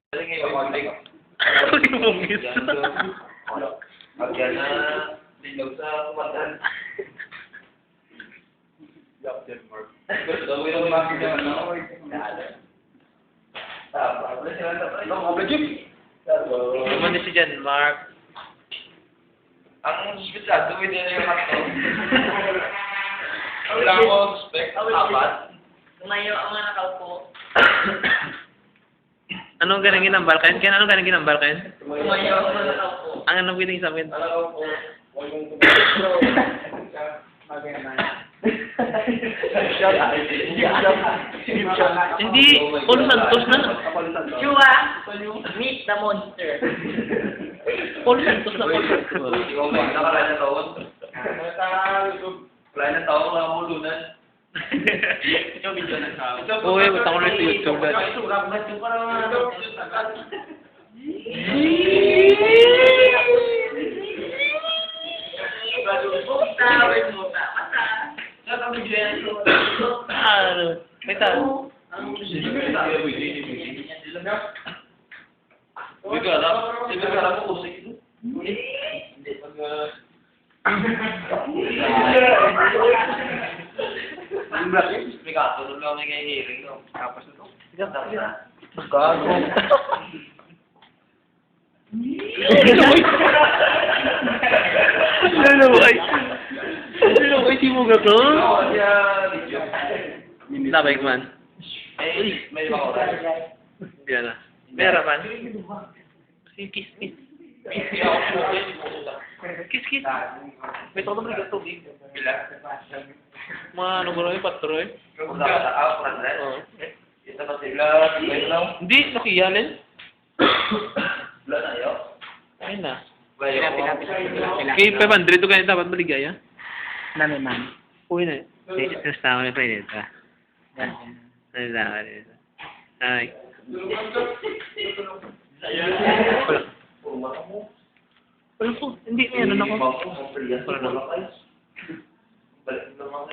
Huwag yung bungis. Pagka na lilaw sa kumandan. Dr. Mark. Gawin ang mga naman ako. Naman din si Jan, Mark. Ang spesado, hindi na yung hotdog. Wala ko expect apat. Tumayo ang mga nakaupo. Anong ganang ginambal kayo? Kaya anong ganang ginambal kayo? Tumayo ang mga nakaupo. Ang anong pwedeng sabihin? Alam ko, huwag mong Hindi, Paul Santos na. Chua, meet the monster. Paul Santos na Paul. Ikaw ba? Nakalala na taon? Wala na taon, wala mo lunan. Ito video na sa Uy, punta ko na sa YouTube. Ano? May tao. Hindi ka alam. Hindi ka alam kung usik ito. May katulog lang may hearing. Tapos ito. Gago. Ano ba? Ano ba? Hindi mo gato? Labay man. May mga oras. Yan na. Meron man. Kiss, kiss. Kiss, kiss. May tawag na gato. Pila? Mga ano mo rin, patroy? Kung nakatakaw, Francis. Oo. Ito na sila. Ito lang. Hindi, nakiyalin. Wala na yun. Ayun na. Wala. Kay 500 to kaya dapat maligaya. Nami man. Uy na. Ito sa tao na pa rin ito. Ano sa akin ito? Ay. Wala po. Hindi, may ano na ako. Wala na.